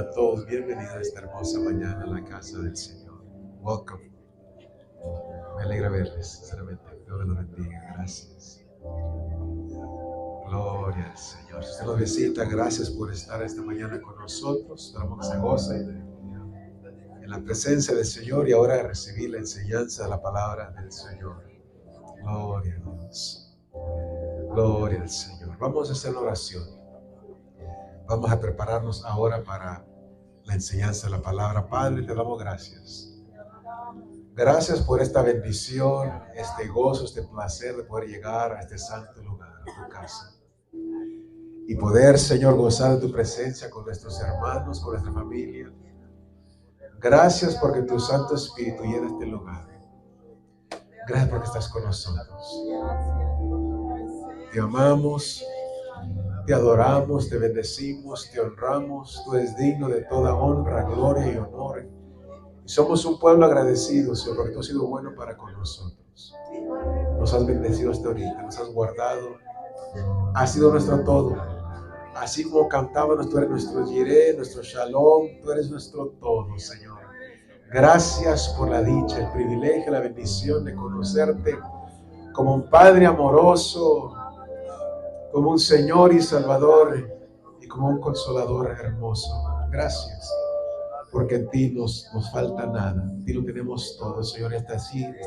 Sean todos bienvenidos esta hermosa mañana a la casa del Señor. Welcome. Me alegra verles, sinceramente. Dios los bendiga. Gracias. Gloria al Señor. Si usted nos visita, gracias por estar esta mañana con nosotros. Esperamos que se goce en la presencia del Señor y ahora de recibir la enseñanza de la palabra del Señor. Gloria a Dios. Gloria al Señor. Vamos a hacer una oración. Vamos a prepararnos ahora para la enseñanza de la palabra. Padre, te damos gracias. Gracias por esta bendición, este gozo, este placer de poder llegar a este santo lugar, a tu casa. Y poder, Señor, gozar de tu presencia con nuestros hermanos, con nuestra familia. Gracias porque tu Santo Espíritu llena este lugar. Gracias porque estás con nosotros. Te amamos, te adoramos, te bendecimos, te honramos. Tú eres digno de toda honra, gloria y honor. Y somos un pueblo agradecido, Señor, porque tú has sido bueno para con nosotros. Nos has bendecido hasta ahorita, nos has guardado. Has sido nuestro todo. Así como cantábamos, tú eres nuestro Jireh, nuestro Shalom, tú eres nuestro todo, Señor. Gracias por la dicha, el privilegio, la bendición de conocerte como un Padre amoroso, como un Señor y Salvador y como un Consolador hermoso. Gracias, porque en ti nos falta nada, en ti lo tenemos todo, Señor. Esta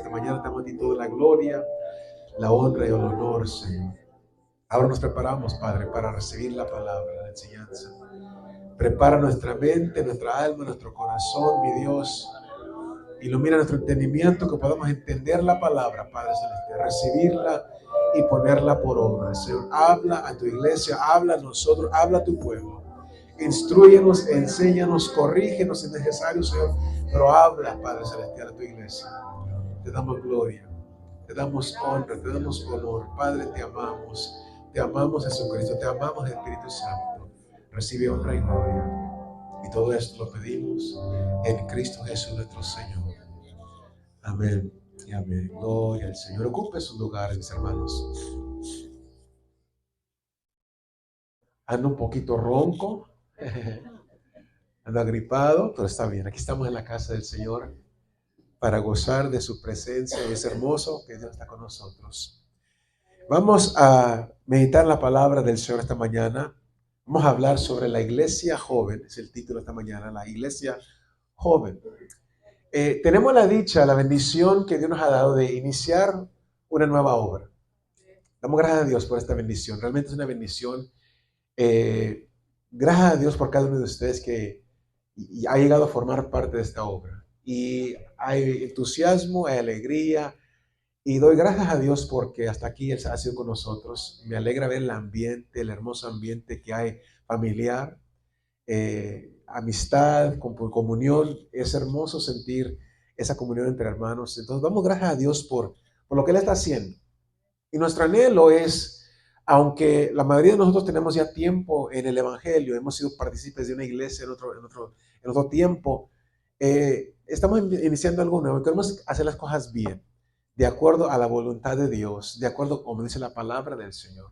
mañana te damos a ti toda la gloria, la honra y el honor, Señor. Ahora nos preparamos, Padre, para recibir la palabra, la enseñanza. Prepara nuestra mente, nuestra alma, nuestro corazón, mi Dios. Ilumina nuestro entendimiento, que podamos entender la palabra, Padre Celestial, recibirla y ponerla por obra. Señor, habla a tu iglesia, habla a nosotros, habla a tu pueblo. Instrúyenos, enséñanos, corrígenos si es necesario, Señor, pero habla, Padre Celestial, a tu iglesia. Te damos gloria, te damos honra, te damos honor. Padre, te amamos Jesucristo, te amamos Espíritu Santo. Recibe honra y gloria. Y todo esto lo pedimos en Cristo Jesús nuestro Señor. Amén y amén. Gloria al Señor. Ocupe su lugar, mis hermanos. Ando un poquito ronco, ando agripado, pero está bien. Aquí estamos en la casa del Señor para gozar de su presencia. Y es hermoso que Dios está con nosotros. Vamos a meditar la palabra del Señor esta mañana. Vamos a hablar sobre la iglesia joven, es el título esta mañana, la iglesia joven. Tenemos la dicha, la bendición que Dios nos ha dado de iniciar una nueva obra. Damos gracias a Dios por esta bendición, realmente es una bendición. Gracias a Dios por cada uno de ustedes que ha llegado a formar parte de esta obra. Y hay entusiasmo, hay alegría, y doy gracias a Dios porque hasta aquí Él ha sido con nosotros. Me alegra ver el ambiente, el hermoso ambiente que hay familiar, amistad, comunión. Es hermoso sentir esa comunión entre hermanos. Entonces damos gracias a Dios por lo que Él está haciendo. Y nuestro anhelo es, aunque la mayoría de nosotros tenemos ya tiempo en el Evangelio, hemos sido partícipes de una iglesia en otro tiempo, estamos iniciando algo nuevo. Queremos hacer las cosas bien, de acuerdo a la voluntad de Dios, de acuerdo como dice la palabra del Señor.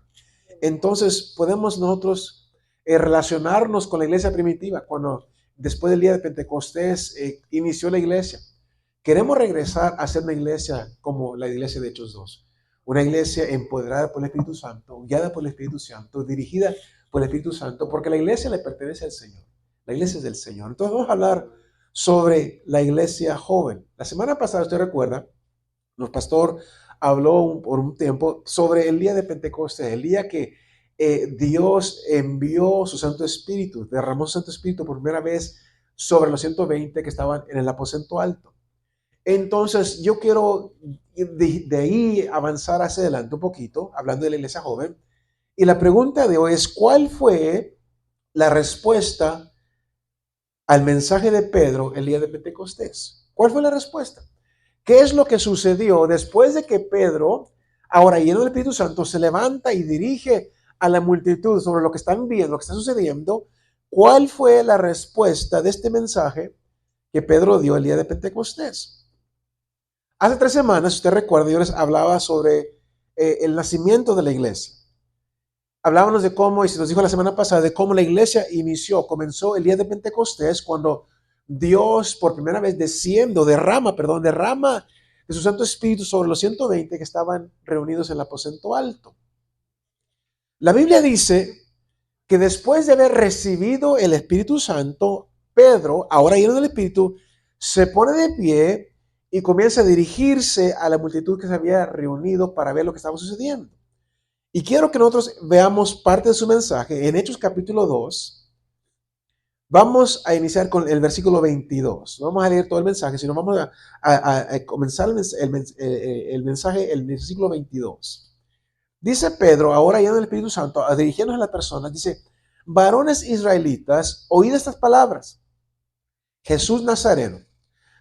Entonces podemos nosotros relacionarnos con la iglesia primitiva, cuando después del día de Pentecostés inició la iglesia. Queremos regresar a ser una iglesia como la iglesia de Hechos 2, una iglesia empoderada por el Espíritu Santo, guiada por el Espíritu Santo, dirigida por el Espíritu Santo, porque la iglesia le pertenece al Señor, la iglesia es del Señor. Entonces vamos a hablar sobre la iglesia joven. La semana pasada, usted recuerda, el pastor habló por un tiempo sobre el día de Pentecostés, el día que Dios envió su Santo Espíritu, derramó su Santo Espíritu por primera vez sobre los 120 que estaban en el aposento alto. Entonces yo quiero de ahí avanzar hacia adelante un poquito, hablando de la iglesia joven. Y la pregunta de hoy es, ¿cuál fue la respuesta al mensaje de Pedro el día de Pentecostés? ¿Cuál fue la respuesta? ¿Qué es lo que sucedió después de que Pedro, ahora lleno del Espíritu Santo, se levanta y dirige a la multitud sobre lo que están viendo, lo que está sucediendo? ¿Cuál fue la respuesta de este mensaje que Pedro dio el día de Pentecostés? Hace 3 semanas, si usted recuerda, yo les hablaba sobre el nacimiento de la iglesia. hablábamos de cómo, y se nos dijo la semana pasada, de cómo la iglesia comenzó el día de Pentecostés, cuando Dios por primera vez derrama de su Santo Espíritu sobre los 120 que estaban reunidos en el aposento alto. La Biblia dice que después de haber recibido el Espíritu Santo, Pedro, ahora lleno del Espíritu, se pone de pie y comienza a dirigirse a la multitud que se había reunido para ver lo que estaba sucediendo. Y quiero que nosotros veamos parte de su mensaje en Hechos capítulo 2. Vamos a iniciar con el versículo 22. No vamos a leer todo el mensaje, sino vamos a comenzar el mensaje, el versículo 22. Dice Pedro, ahora ya en el Espíritu Santo, dirigiéndose a las personas, dice: varones israelitas, oíd estas palabras. Jesús Nazareno,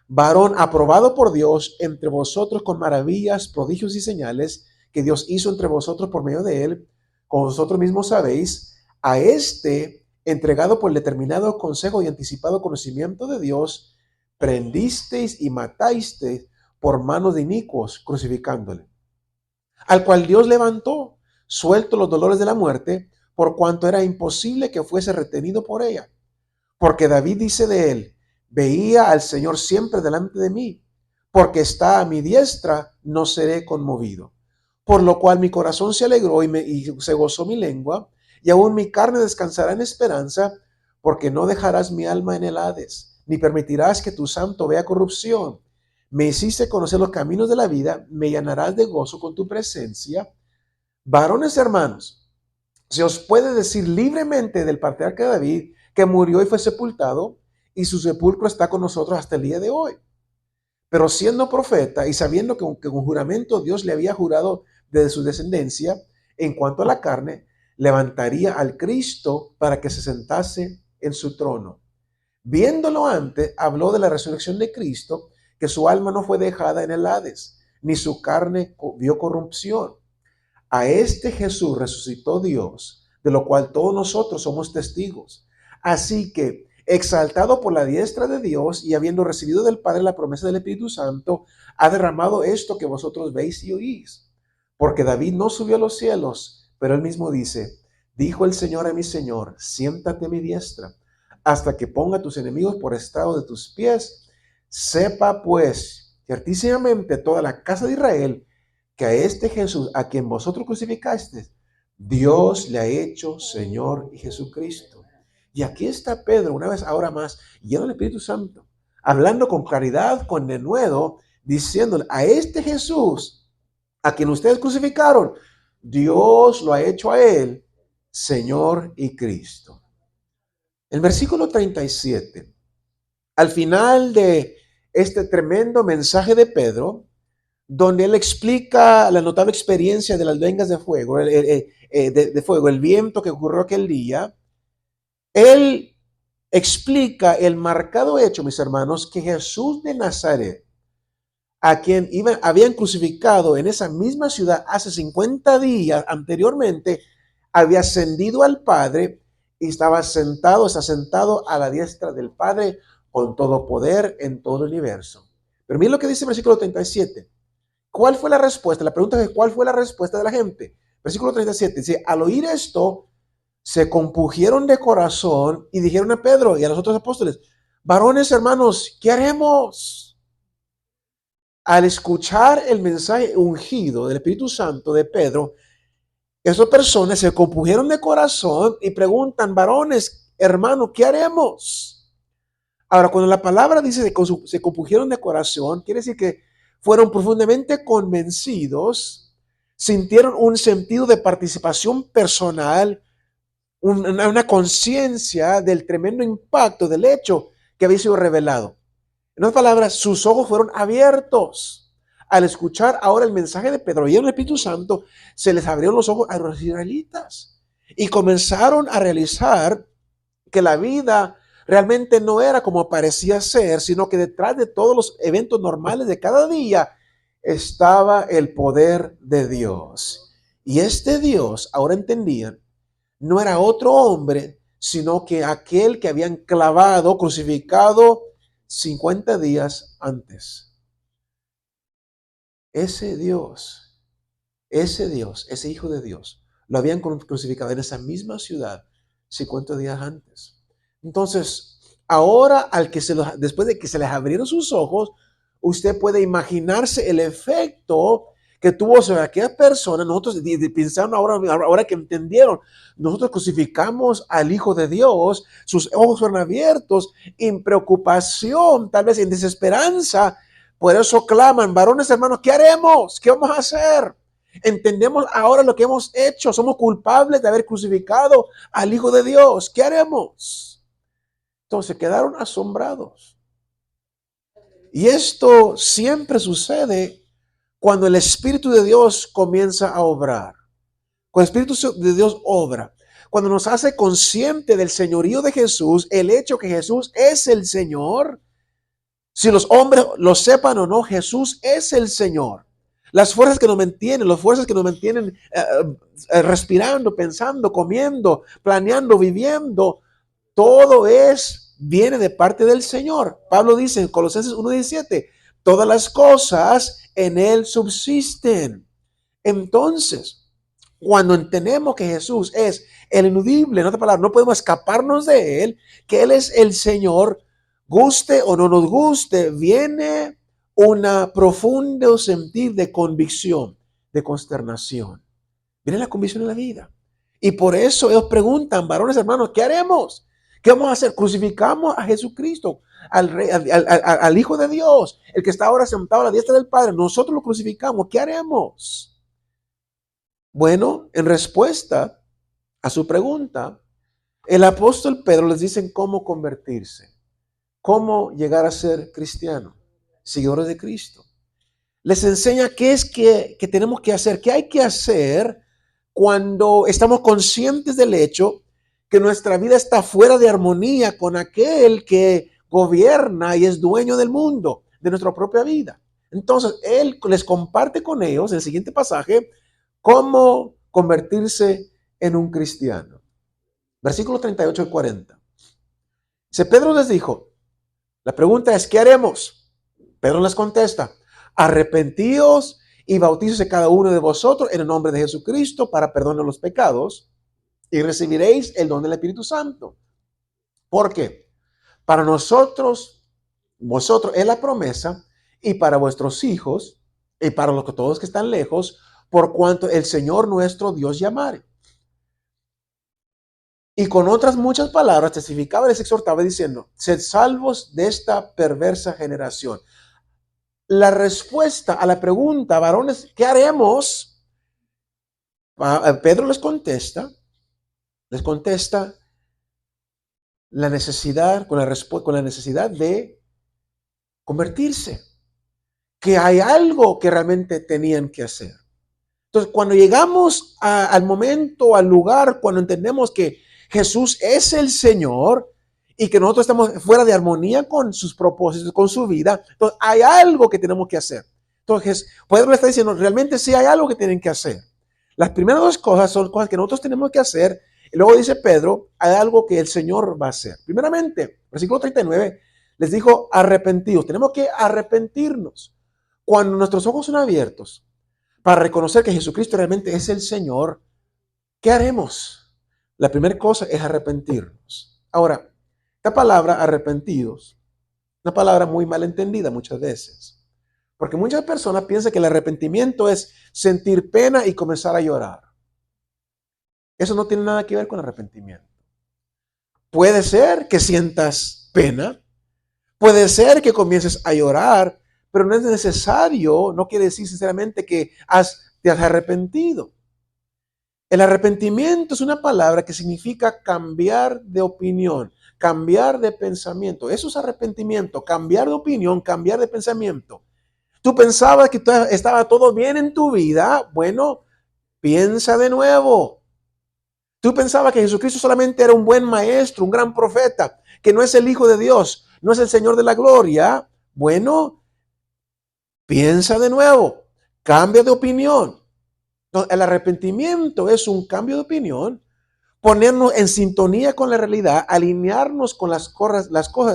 varón aprobado por Dios entre vosotros con maravillas, prodigios y señales que Dios hizo entre vosotros por medio de él, como vosotros mismos sabéis, a este, entregado por el determinado consejo y anticipado conocimiento de Dios, prendisteis y matasteis por manos de inicuos, crucificándole, al cual Dios levantó, suelto los dolores de la muerte, por cuanto era imposible que fuese retenido por ella. Porque David dice de él: veía al Señor siempre delante de mí, porque está a mi diestra, no seré conmovido. Por lo cual mi corazón se alegró y se gozó mi lengua, y aún mi carne descansará en esperanza, porque no dejarás mi alma en el Hades, ni permitirás que tu santo vea corrupción. Me hiciste conocer los caminos de la vida, me llenarás de gozo con tu presencia. Varones hermanos, se os puede decir libremente del patriarca David, que murió y fue sepultado, y su sepulcro está con nosotros hasta el día de hoy. Pero siendo profeta y sabiendo que con juramento Dios le había jurado desde su descendencia, en cuanto a la carne, levantaría al Cristo para que se sentase en su trono. Viéndolo antes, habló de la resurrección de Cristo, que su alma no fue dejada en el Hades, ni su carne vio corrupción. A este Jesús resucitó Dios, de lo cual todos nosotros somos testigos. Así que, exaltado por la diestra de Dios y habiendo recibido del Padre la promesa del Espíritu Santo, ha derramado esto que vosotros veis y oís. Porque David no subió a los cielos, pero él mismo dice: dijo el Señor a mi Señor, siéntate a mi diestra, hasta que ponga a tus enemigos por estrado de tus pies. Sepa pues ciertísimamente toda la casa de Israel que a este Jesús, a quien vosotros crucificasteis, Dios le ha hecho Señor y Jesucristo. Y aquí está Pedro, una vez ahora más, lleno del Espíritu Santo, hablando con claridad, con denuedo, diciéndole: a este Jesús, a quien ustedes crucificaron, Dios lo ha hecho a él Señor y Cristo. El versículo 37, al final de este tremendo mensaje de Pedro, donde él explica la notable experiencia de las lenguas de fuego, el viento que ocurrió aquel día. Él explica el marcado hecho, mis hermanos, que Jesús de Nazaret, a quien habían crucificado en esa misma ciudad hace 50 días anteriormente, había ascendido al Padre y está sentado a la diestra del Padre con todo poder en todo el universo. Pero miren lo que dice el versículo 37. ¿Cuál fue la respuesta? La pregunta es: ¿cuál fue la respuesta de la gente? Versículo 37 dice: al oír esto, se compungieron de corazón y dijeron a Pedro y a los otros apóstoles: varones hermanos, ¿qué haremos? Al escuchar el mensaje ungido del Espíritu Santo de Pedro, esas personas se compungieron de corazón y preguntan: varones hermanos, ¿qué haremos? Ahora, cuando la palabra dice que se compungieron de corazón, quiere decir que fueron profundamente convencidos, sintieron un sentido de participación personal, una conciencia del tremendo impacto del hecho que había sido revelado. En otras palabras, sus ojos fueron abiertos. Al escuchar ahora el mensaje de Pedro y el Espíritu Santo, se les abrieron los ojos a los israelitas y comenzaron a realizar que la vida realmente no era como parecía ser, sino que detrás de todos los eventos normales de cada día estaba el poder de Dios. Y este Dios, ahora entendían, no era otro hombre, sino que aquel que habían clavado, crucificado 50 días antes. Ese Dios, ese Hijo de Dios, lo habían crucificado en esa misma ciudad 50 días antes. Entonces, ahora después de que se les abrieron sus ojos, usted puede imaginarse el efecto que tuvo sobre aquella persona. Nosotros pensando ahora que entendieron, nosotros crucificamos al Hijo de Dios, sus ojos fueron abiertos, en preocupación, tal vez en desesperanza. Por eso claman, varones hermanos, ¿qué haremos? ¿Qué vamos a hacer? Entendemos ahora lo que hemos hecho. Somos culpables de haber crucificado al Hijo de Dios. ¿Qué haremos? Entonces quedaron asombrados. Y esto siempre sucede cuando el Espíritu de Dios comienza a obrar. Cuando el Espíritu de Dios obra. Cuando nos hace consciente del señorío de Jesús, el hecho que Jesús es el Señor. Si los hombres lo sepan o no, Jesús es el Señor. Las fuerzas que nos mantienen respirando, pensando, comiendo, planeando, viviendo, todo viene de parte del Señor. Pablo dice en Colosenses 1:17, todas las cosas en Él subsisten. Entonces, cuando entendemos que Jesús es el inudible, en otra palabra, no podemos escaparnos de Él, que Él es el Señor, guste o no nos guste, viene una profundo sentir de convicción, de consternación. Viene la convicción en la vida. Y por eso ellos preguntan, varones hermanos, ¿qué haremos? ¿Qué vamos a hacer? Crucificamos a Jesucristo, al Hijo de Dios, el que está ahora sentado a la diestra del Padre. Nosotros lo crucificamos. ¿Qué haremos? Bueno, en respuesta a su pregunta, el apóstol Pedro les dice cómo convertirse, cómo llegar a ser cristiano, seguidores de Cristo. Les enseña qué es que tenemos que hacer, qué hay que hacer cuando estamos conscientes del hecho que nuestra vida está fuera de armonía con aquel que gobierna y es dueño del mundo, de nuestra propia vida. Entonces, él les comparte con ellos, en el siguiente pasaje, cómo convertirse en un cristiano. Versículos 38 y 40. Dice, Pedro les dijo, la pregunta es, ¿qué haremos? Pedro les contesta, arrepentíos y bautícese cada uno de vosotros en el nombre de Jesucristo para perdón de los pecados y recibiréis el don del Espíritu Santo. ¿Por qué? Para vosotros es la promesa y para vuestros hijos y para todos que están lejos, por cuanto el Señor nuestro Dios llamare. Y con otras muchas palabras testificaba y les exhortaba diciendo, sed salvos de esta perversa generación. La respuesta a la pregunta, varones, ¿qué haremos? Pedro les contesta la necesidad, con la necesidad de convertirse, que hay algo que realmente tenían que hacer. Entonces, cuando llegamos al momento, al lugar, cuando entendemos que Jesús es el Señor y que nosotros estamos fuera de armonía con sus propósitos, con su vida, entonces hay algo que tenemos que hacer. Entonces, Pedro le está diciendo, realmente sí hay algo que tienen que hacer. Las primeras dos cosas son cosas que nosotros tenemos que hacer. Y luego dice Pedro, hay algo que el Señor va a hacer. Primeramente, versículo 39, les dijo, arrepentidos. Tenemos que arrepentirnos. Cuando nuestros ojos son abiertos para reconocer que Jesucristo realmente es el Señor, ¿qué haremos? La primera cosa es arrepentirnos. Ahora, esta palabra arrepentidos, una palabra muy mal entendida muchas veces. Porque muchas personas piensan que el arrepentimiento es sentir pena y comenzar a llorar. Eso no tiene nada que ver con arrepentimiento. Puede ser que sientas pena, puede ser que comiences a llorar, pero no es necesario, no quiere decir sinceramente que te has arrepentido. El arrepentimiento es una palabra que significa cambiar de opinión, cambiar de pensamiento. Eso es arrepentimiento, cambiar de opinión, cambiar de pensamiento. Tú pensabas que estaba todo bien en tu vida, bueno, piensa de nuevo. Tú pensabas que Jesucristo solamente era un buen maestro, un gran profeta, que no es el Hijo de Dios, no es el Señor de la gloria. Bueno, piensa de nuevo, cambia de opinión. El arrepentimiento es un cambio de opinión, ponernos en sintonía con la realidad, alinearnos con las cosas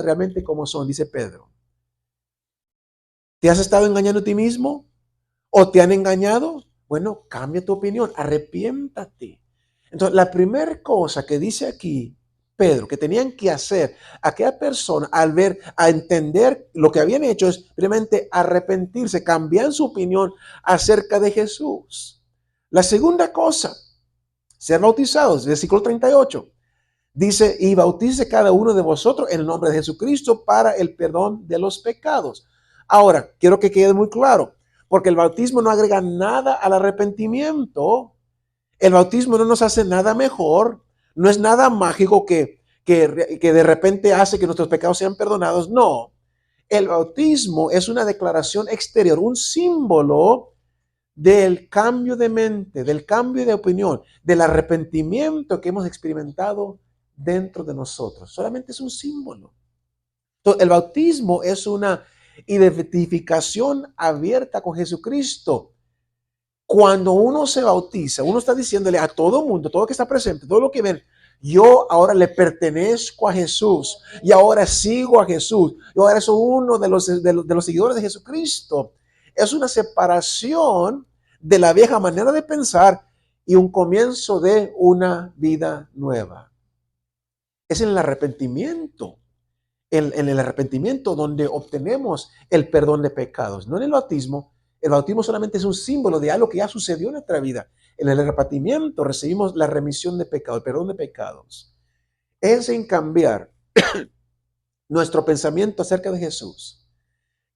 realmente como son, dice Pedro. ¿Te has estado engañando a ti mismo? ¿O te han engañado? Bueno, cambia tu opinión, arrepiéntate. Entonces, la primera cosa que dice aquí Pedro, que tenían que hacer aquella persona al ver, a entender lo que habían hecho, es primeramente arrepentirse, cambiar su opinión acerca de Jesús. La segunda cosa, ser bautizados, versículo 38. Dice, y bautice cada uno de vosotros en el nombre de Jesucristo para el perdón de los pecados. Ahora, quiero que quede muy claro, porque el bautismo no agrega nada al arrepentimiento. El bautismo no nos hace nada mejor, no es nada mágico que de repente hace que nuestros pecados sean perdonados. No, el bautismo es una declaración exterior, un símbolo del cambio de mente, del cambio de opinión, del arrepentimiento que hemos experimentado dentro de nosotros. Solamente es un símbolo. Entonces, el bautismo es una identificación abierta con Jesucristo. Cuando uno se bautiza, uno está diciéndole a todo mundo, todo lo que está presente, todo lo que ven, yo ahora le pertenezco a Jesús y ahora sigo a Jesús. Yo ahora soy uno de los seguidores de Jesucristo. Es una separación de la vieja manera de pensar y un comienzo de una vida nueva. Es en el arrepentimiento, en el arrepentimiento donde obtenemos el perdón de pecados, no en el bautismo. El bautismo solamente es un símbolo de algo que ya sucedió en nuestra vida. En el arrepentimiento recibimos la remisión de pecados, el perdón de pecados. Es en cambiar nuestro pensamiento acerca de Jesús,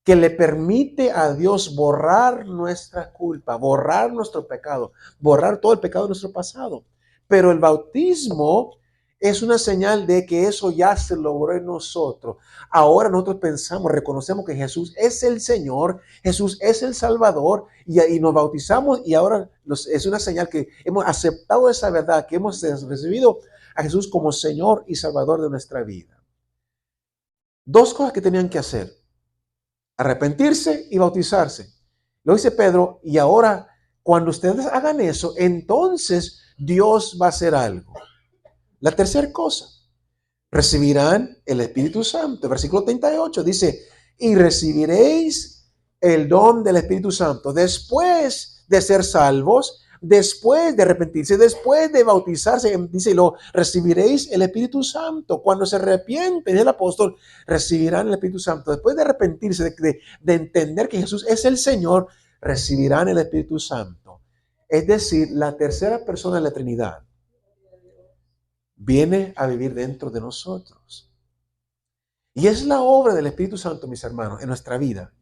que le permite a Dios borrar nuestra culpa, borrar nuestro pecado, borrar todo el pecado de nuestro pasado. Pero el bautismo es una señal de que eso ya se logró en nosotros. Ahora nosotros pensamos, reconocemos que Jesús es el Señor, Jesús es el Salvador y nos bautizamos y ahora es una señal que hemos aceptado esa verdad, que hemos recibido a Jesús como Señor y Salvador de nuestra vida. Dos cosas que tenían que hacer: arrepentirse y bautizarse. Lo dice Pedro, y ahora cuando ustedes hagan eso, entonces Dios va a hacer algo. La tercera cosa, recibirán el Espíritu Santo. Versículo 38 dice, y recibiréis el don del Espíritu Santo después de ser salvos, después de arrepentirse, después de bautizarse. Dice, lo recibiréis el Espíritu Santo. Cuando se arrepienten, el apóstol, recibirán el Espíritu Santo. Después de arrepentirse, de entender que Jesús es el Señor, recibirán el Espíritu Santo. Es decir, la tercera persona de la Trinidad viene a vivir dentro de nosotros. Y es la obra del Espíritu Santo, mis hermanos, en nuestra vida,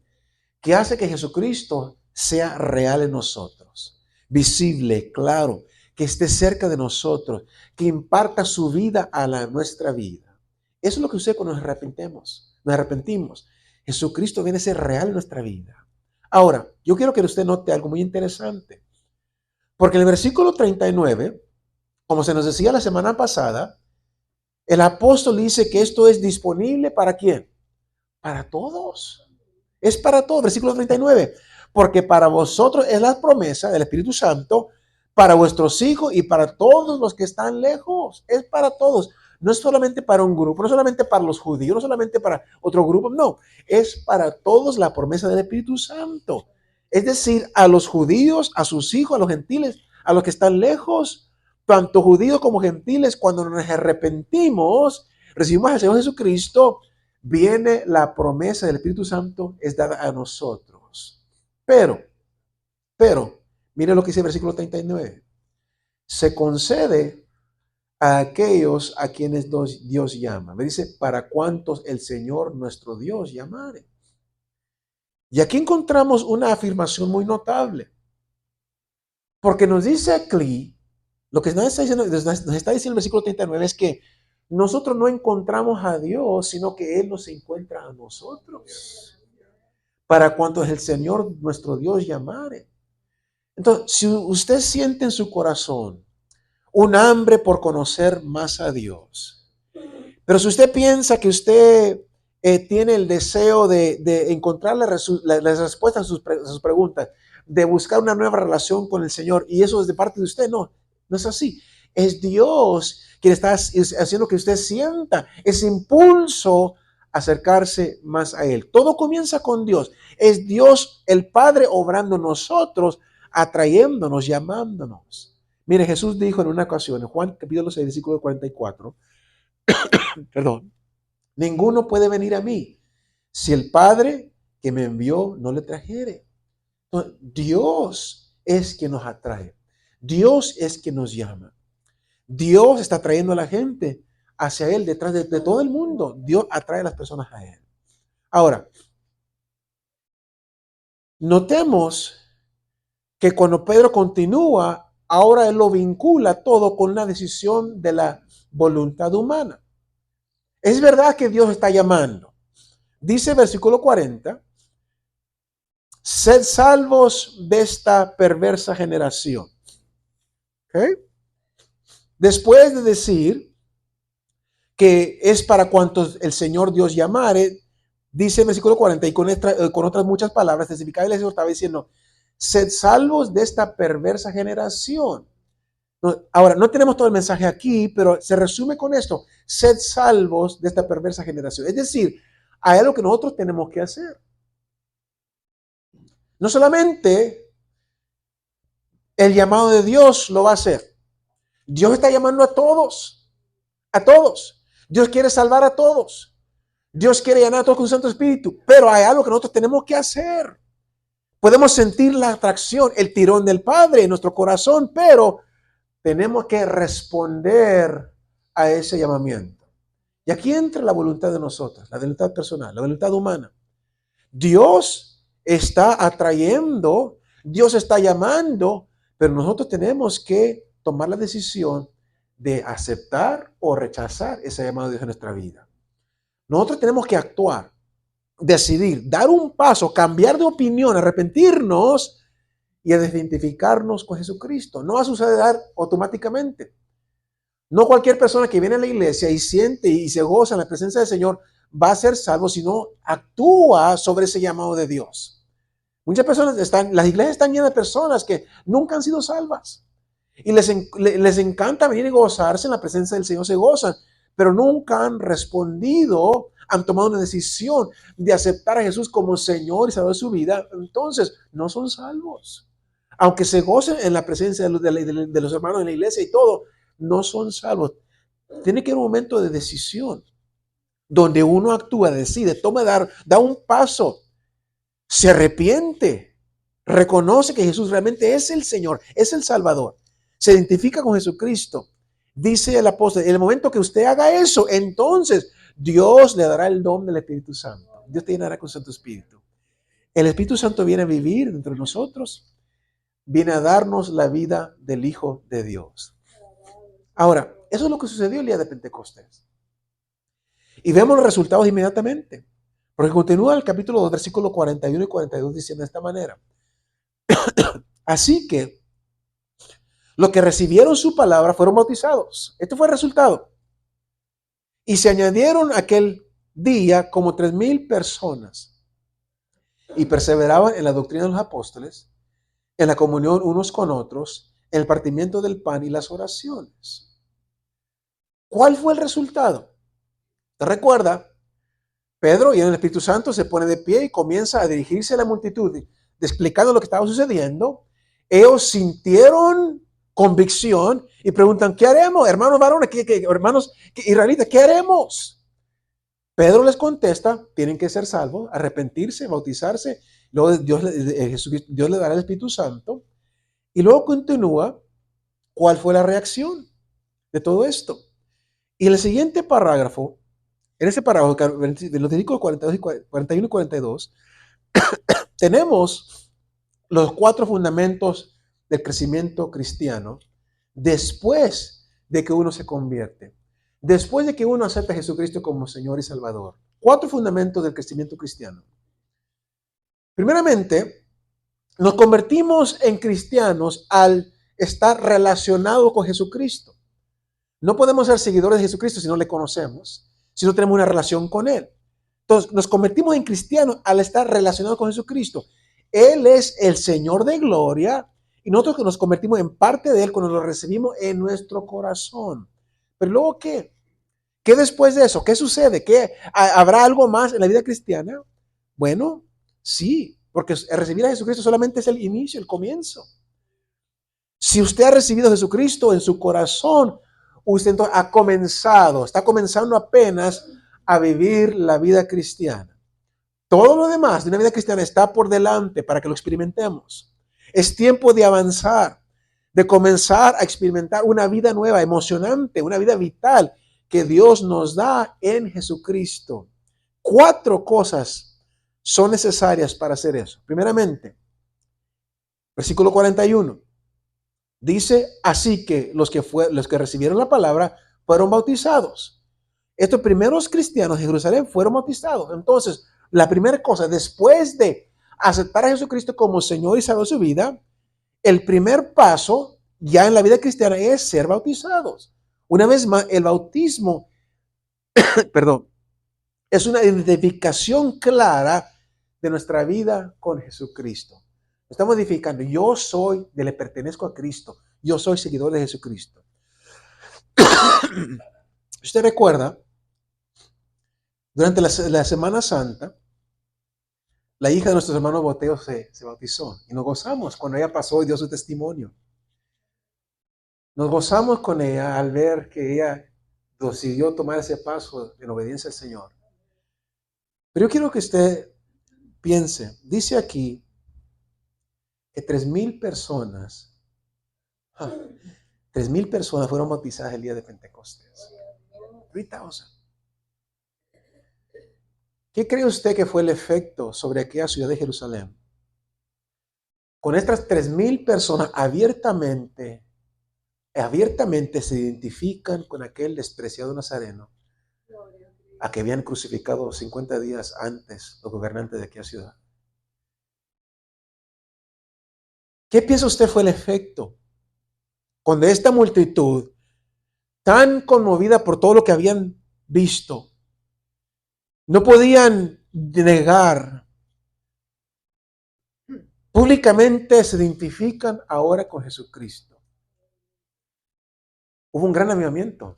que hace que Jesucristo sea real en nosotros, visible, claro, que esté cerca de nosotros, que imparta su vida a nuestra vida. Eso es lo que sucede cuando nos arrepentimos. Jesucristo viene a ser real en nuestra vida. Ahora, yo quiero que usted note algo muy interesante, porque en el versículo 39, como se nos decía la semana pasada, el apóstol dice que esto es disponible ¿para quién? Para todos. Es para todos. Versículo 39. Porque para vosotros es la promesa del Espíritu Santo, para vuestros hijos y para todos los que están lejos. Es para todos. No es solamente para un grupo, no solamente para los judíos, no solamente para otro grupo. No, es para todos la promesa del Espíritu Santo. Es decir, a los judíos, a sus hijos, a los gentiles, a los que están lejos, tanto judíos como gentiles. Cuando nos arrepentimos, recibimos al Señor Jesucristo, viene la promesa del Espíritu Santo, es dada a nosotros. Pero, mire lo que dice el versículo 39. Se concede a aquellos a quienes Dios llama. Me dice, para cuantos el Señor nuestro Dios llamare. Y aquí encontramos una afirmación muy notable. Porque nos dice aquí, lo que nos está diciendo el versículo 39 es que nosotros no encontramos a Dios, sino que Él nos encuentra a nosotros. Para cuantos el Señor nuestro Dios llamare. Entonces, si usted siente en su corazón un hambre por conocer más a Dios, pero si usted piensa que usted tiene el deseo de encontrar las respuestas a sus preguntas, de buscar una nueva relación con el Señor, y eso es de parte de usted, no es así. Es Dios quien está haciendo que usted sienta ese impulso a acercarse más a Él. Todo comienza con Dios. Es Dios el Padre obrando en nosotros atrayéndonos, llamándonos. Mire, Jesús dijo en una ocasión, en Juan capítulo 6, versículo 44, perdón, ninguno puede venir a mí si el Padre que me envió no le trajere. Entonces, Dios es quien nos atrae. Dios es quien nos llama. Dios está trayendo a la gente hacia Él, detrás de todo el mundo. Dios atrae a las personas a Él. Ahora, notemos que cuando Pedro continúa, ahora él lo vincula todo con una decisión de la voluntad humana. Es verdad que Dios está llamando. Dice el versículo 40, sed salvos de esta perversa generación. ¿Okay? Después de decir que es para cuantos el Señor Dios llamare, dice el versículo 40, y con otras muchas palabras, testificaba y les estaba diciendo, sed salvos de esta perversa generación. Ahora, no tenemos todo el mensaje aquí, pero se resume con esto, sed salvos de esta perversa generación. Es decir, hay algo que nosotros tenemos que hacer. No solamente el llamado de Dios lo va a hacer. Dios está llamando a todos, a todos. Dios quiere salvar a todos. Dios quiere llenar a todos con su Santo Espíritu, pero hay algo que nosotros tenemos que hacer. Podemos sentir la atracción, el tirón del Padre en nuestro corazón, pero tenemos que responder a ese llamamiento. Y aquí entra la voluntad de nosotros, la voluntad personal, la voluntad humana. Dios está atrayendo, Dios está llamando, pero nosotros tenemos que tomar la decisión de aceptar o rechazar ese llamado de Dios en nuestra vida. Nosotros tenemos que actuar, decidir, dar un paso, cambiar de opinión, arrepentirnos y a identificarnos con Jesucristo. No va a suceder automáticamente. No cualquier persona que viene a la iglesia y siente y se goza en la presencia del Señor va a ser salvo, sino actúa sobre ese llamado de Dios. Muchas personas las iglesias están llenas de personas que nunca han sido salvas. Y les encanta venir y gozarse en la presencia del Señor, se gozan, pero nunca han respondido, han tomado una decisión de aceptar a Jesús como Señor y Salvador de su vida. Entonces, no son salvos. Aunque se gocen en la presencia de los hermanos en la iglesia y todo, no son salvos. Tiene que haber un momento de decisión donde uno actúa, decide, da un paso, se arrepiente, reconoce que Jesús realmente es el Señor, es el Salvador, se identifica con Jesucristo. Dice el apóstol, en el momento que usted haga eso, entonces Dios le dará el don del Espíritu Santo. Dios te llenará con Santo Espíritu. El Espíritu Santo viene a vivir dentro de nosotros, viene a darnos la vida del Hijo de Dios. Ahora, eso es lo que sucedió el día de Pentecostés. Y vemos los resultados inmediatamente. Porque continúa el capítulo 2, versículos 41 y 42 diciendo de esta manera. Así que los que recibieron su palabra fueron bautizados. Este fue el resultado. Y se añadieron aquel día como 3,000 personas. Y perseveraban en la doctrina de los apóstoles, en la comunión unos con otros, en el partimiento del pan y las oraciones. ¿Cuál fue el resultado? ¿Te recuerda? Pedro, y en el Espíritu Santo, se pone de pie y comienza a dirigirse a la multitud, explicando lo que estaba sucediendo. Ellos sintieron convicción y preguntan, ¿qué haremos? Hermanos varones, hermanos israelitas, ¿qué haremos? Pedro les contesta, tienen que ser salvos, arrepentirse, bautizarse, luego Dios le dará el Espíritu Santo. Y luego continúa, ¿cuál fue la reacción de todo esto? Y en el siguiente parágrafo, en ese parágrafo de los versículos 41 y 42, tenemos los 4 fundamentos del crecimiento cristiano después de que uno se convierte, después de que uno acepta a Jesucristo como Señor y Salvador. 4 fundamentos del crecimiento cristiano. Primeramente, nos convertimos en cristianos al estar relacionados con Jesucristo. No podemos ser seguidores de Jesucristo si no le conocemos, si no tenemos una relación con Él. Entonces, nos convertimos en cristianos al estar relacionados con Jesucristo. Él es el Señor de gloria y nosotros nos convertimos en parte de Él cuando lo recibimos en nuestro corazón. Pero luego, ¿qué? ¿Qué después de eso? ¿Qué sucede? ¿Habrá algo más en la vida cristiana? Bueno, sí, porque recibir a Jesucristo solamente es el inicio, el comienzo. Si usted ha recibido a Jesucristo en su corazón, usted entonces está comenzando apenas a vivir la vida cristiana. Todo lo demás de una vida cristiana está por delante para que lo experimentemos. Es tiempo de avanzar, de comenzar a experimentar una vida nueva, emocionante, una vida vital que Dios nos da en Jesucristo. 4 cosas son necesarias para hacer eso. Primeramente, versículo 41. Dice, así que los que recibieron la palabra fueron bautizados. Estos primeros cristianos de Jerusalén fueron bautizados. Entonces, la primera cosa, después de aceptar a Jesucristo como Señor y Salvador de su vida, el primer paso ya en la vida cristiana es ser bautizados. Una vez más, el bautismo, perdón, es una identificación clara de nuestra vida con Jesucristo. Estamos edificando, le pertenezco a Cristo, yo soy seguidor de Jesucristo. Usted recuerda, durante la Semana Santa, la hija de nuestro hermano Boteo se bautizó y nos gozamos cuando ella pasó y dio su testimonio. Nos gozamos con ella al ver que ella decidió tomar ese paso en obediencia al Señor. Pero yo quiero que usted piense, dice aquí que 3,000 personas, 3,000 personas fueron bautizadas el día de Pentecostés. 3,000. ¿Qué cree usted que fue el efecto sobre aquella ciudad de Jerusalén? Con estas 3,000 personas abiertamente se identifican con aquel despreciado nazareno a que habían crucificado 50 días antes los gobernantes de aquella ciudad. ¿Qué piensa usted fue el efecto cuando esta multitud, tan conmovida por todo lo que habían visto, no podían negar, públicamente se identifican ahora con Jesucristo? Hubo un gran avivamiento,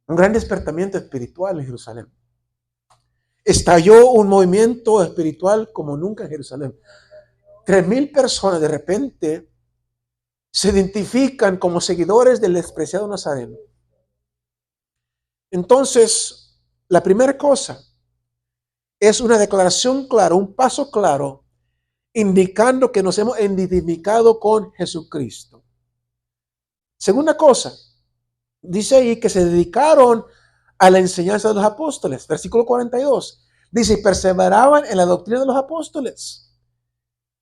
un gran despertamiento espiritual en Jerusalén. Estalló un movimiento espiritual como nunca en Jerusalén. 3,000 personas de repente se identifican como seguidores del despreciado nazareno. Entonces, la primera cosa es una declaración clara, un paso claro, indicando que nos hemos identificado con Jesucristo. Segunda cosa, dice ahí que se dedicaron a la enseñanza de los apóstoles. Versículo 42. Dice, perseveraban en la doctrina de los apóstoles.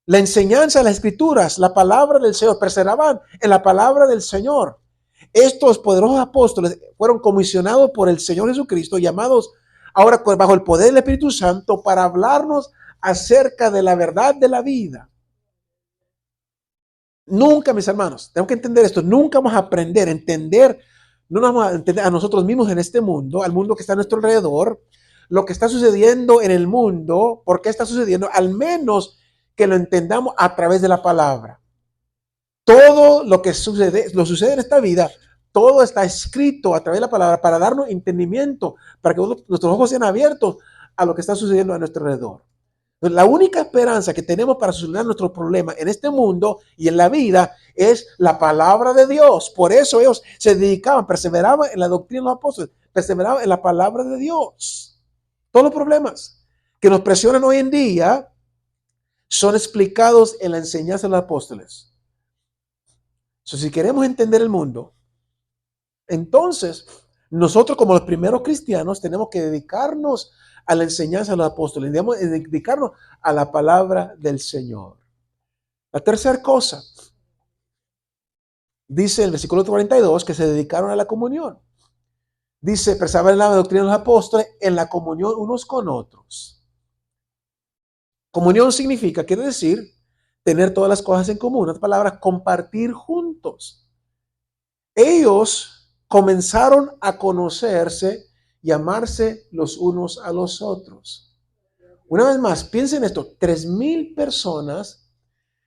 La enseñanza de las escrituras, la palabra del Señor, perseveraban en la palabra del Señor. Estos poderosos apóstoles fueron comisionados por el Señor Jesucristo, llamados ahora bajo el poder del Espíritu Santo para hablarnos acerca de la verdad de la vida. Nunca, mis hermanos, tenemos que entender esto, nunca vamos a aprender, no nos vamos a entender a nosotros mismos en este mundo, al mundo que está a nuestro alrededor, lo que está sucediendo en el mundo, por qué está sucediendo, al menos que lo entendamos a través de la palabra. Todo lo que sucede en esta vida, todo está escrito a través de la palabra para darnos entendimiento, para que nuestros ojos sean abiertos a lo que está sucediendo a nuestro alrededor. Entonces, la única esperanza que tenemos para solucionar nuestros problemas en este mundo y en la vida es la palabra de Dios. Por eso ellos se dedicaban, perseveraban en la doctrina de los apóstoles, perseveraban en la palabra de Dios. Todos los problemas que nos presionan hoy en día son explicados en la enseñanza de los apóstoles. Si queremos entender el mundo, entonces nosotros como los primeros cristianos tenemos que dedicarnos a la enseñanza de los apóstoles, debemos dedicarnos a la palabra del Señor. La tercera cosa, dice el versículo 42, que se dedicaron a la comunión. Dice, perseveraban en la doctrina de los apóstoles, en la comunión unos con otros. Comunión significa, quiere decir, tener todas las cosas en común. En otras palabras, compartir juntos. Ellos comenzaron a conocerse y amarse los unos a los otros. Una vez más, piensen esto, 3,000 personas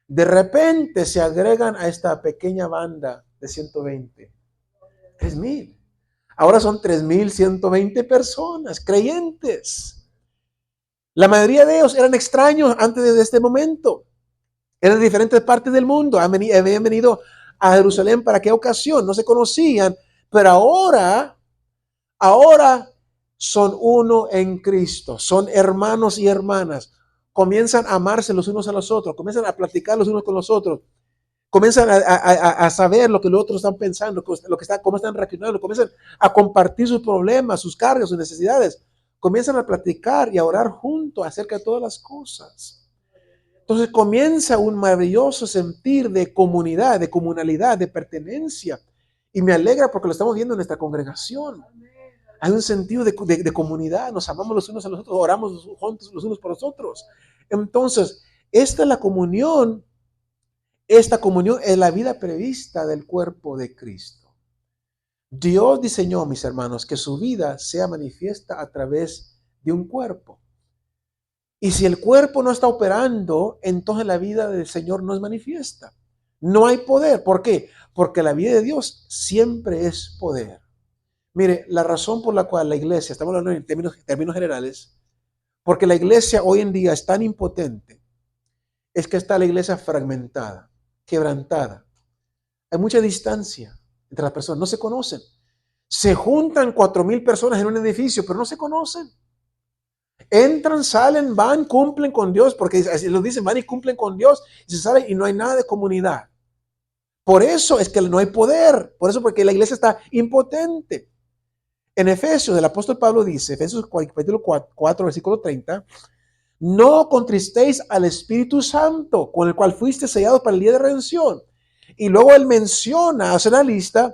de repente se agregan a esta pequeña banda de 120. 3,000. Ahora son 3,120 personas, creyentes. La mayoría de ellos eran extraños antes de este momento. Eran de diferentes partes del mundo. Habían venido a Jerusalén. ¿Para qué ocasión? No se conocían, pero ahora son uno en Cristo, son hermanos y hermanas. Comienzan a amarse los unos a los otros, comienzan a platicar los unos con los otros, comienzan a saber lo que los otros están pensando, cómo están reaccionando, comienzan a compartir sus problemas, sus cargas, sus necesidades, comienzan a platicar y a orar juntos acerca de todas las cosas. Entonces comienza un maravilloso sentir de comunidad, de comunalidad, de pertenencia. Y me alegra porque lo estamos viendo en nuestra congregación. Hay un sentido de comunidad, nos amamos los unos a los otros, oramos juntos los unos por los otros. Entonces, esta es la comunión. Esta comunión es la vida prevista del cuerpo de Cristo. Dios diseñó, mis hermanos, que su vida sea manifiesta a través de un cuerpo. Y si el cuerpo no está operando, entonces la vida del Señor no es manifiesta. No hay poder. ¿Por qué? Porque la vida de Dios siempre es poder. Mire, la razón por la cual la iglesia, estamos hablando en términos generales, porque la iglesia hoy en día es tan impotente, es que está la iglesia fragmentada, quebrantada. Hay mucha distancia entre las personas, no se conocen. Se juntan 4,000 personas en un edificio, pero no se conocen. Entran, salen, van, cumplen con Dios, porque así lo dicen, van y cumplen con Dios, y se salen y no hay nada de comunidad. Por eso es que no hay poder, por eso porque la iglesia está impotente. En Efesios, el apóstol Pablo dice, Efesios capítulo 4, versículo 30, no contristéis al Espíritu Santo, con el cual fuiste sellados para el día de redención. Y luego él menciona, hace una lista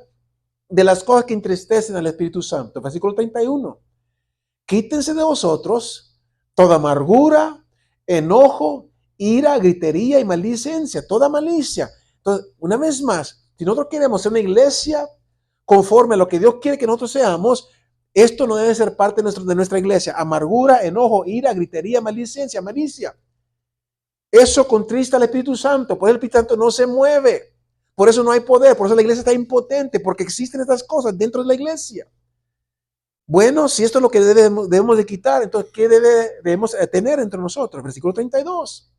de las cosas que entristecen al Espíritu Santo. Versículo 31. Quítense de vosotros toda amargura, enojo, ira, gritería y maldicencia, toda malicia. Entonces, una vez más, si nosotros queremos ser una iglesia conforme a lo que Dios quiere que nosotros seamos, esto no debe ser parte de nuestra iglesia. Amargura, enojo, ira, gritería, maldicencia, malicia. Eso contrista al Espíritu Santo. Por eso el Espíritu Santo no se mueve. Por eso no hay poder. Por eso la iglesia está impotente. Porque existen estas cosas dentro de la iglesia. Bueno, si esto es lo que debemos de quitar, entonces, ¿qué debemos tener entre nosotros? Versículo 32.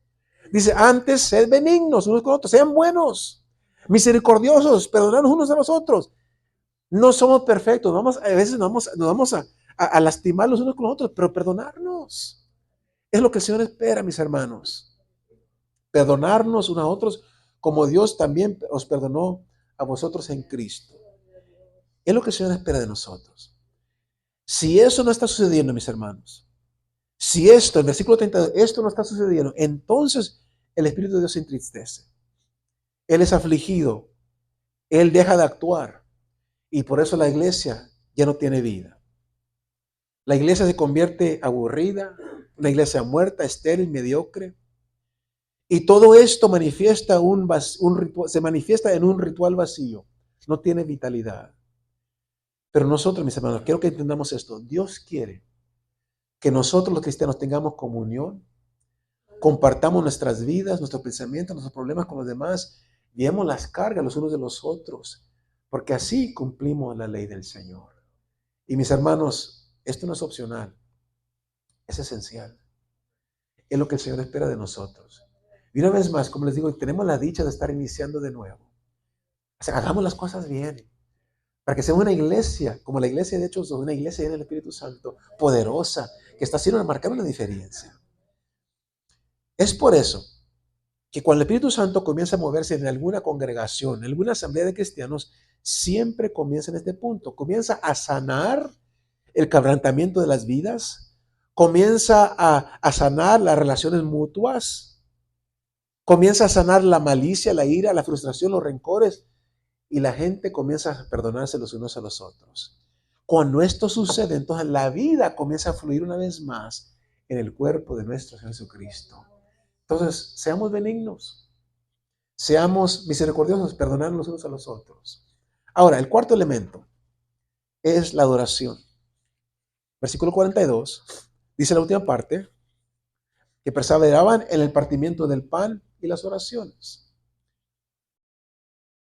Dice, antes, sed benignos unos con otros, sean buenos, misericordiosos, perdonarnos unos a los otros. No somos perfectos, a veces nos vamos a lastimar los unos con los otros, pero perdonarnos. Es lo que el Señor espera, mis hermanos. Perdonarnos unos a otros como Dios también os perdonó a vosotros en Cristo. Es lo que el Señor espera de nosotros. Si eso no está sucediendo, mis hermanos, si esto, el versículo 32, esto no está sucediendo, entonces el Espíritu de Dios se entristece. Él es afligido. Él deja de actuar. Y por eso la iglesia ya no tiene vida. La iglesia se convierte aburrida, una iglesia muerta, estéril, mediocre. Y todo esto se manifiesta en un ritual vacío. No tiene vitalidad. Pero nosotros, mis hermanos, quiero que entendamos esto. Dios quiere que nosotros los cristianos tengamos comunión, compartamos nuestras vidas, nuestros pensamientos, nuestros problemas con los demás, llevemos las cargas los unos de los otros, porque así cumplimos la ley del Señor. Y mis hermanos, esto no es opcional, es esencial. Es lo que el Señor espera de nosotros. Y una vez más, como les digo, tenemos la dicha de estar iniciando de nuevo. O sea, hagamos las cosas bien. Para que sea una iglesia, como la iglesia de hecho, una iglesia llena del Espíritu Santo, poderosa, que está haciendo marcar una diferencia. Es por eso que cuando el Espíritu Santo comienza a moverse en alguna congregación, en alguna asamblea de cristianos, siempre comienza en este punto. Comienza a sanar el quebrantamiento de las vidas, comienza a sanar las relaciones mutuas, comienza a sanar la malicia, la ira, la frustración, los rencores, y la gente comienza a perdonarse los unos a los otros. Cuando esto sucede, entonces la vida comienza a fluir una vez más en el cuerpo de nuestro Señor Jesucristo. Entonces, seamos benignos, seamos misericordiosos, perdonando los unos a los otros. Ahora, el cuarto elemento es la adoración. Versículo 42, dice la última parte, que perseveraban en el partimiento del pan y las oraciones.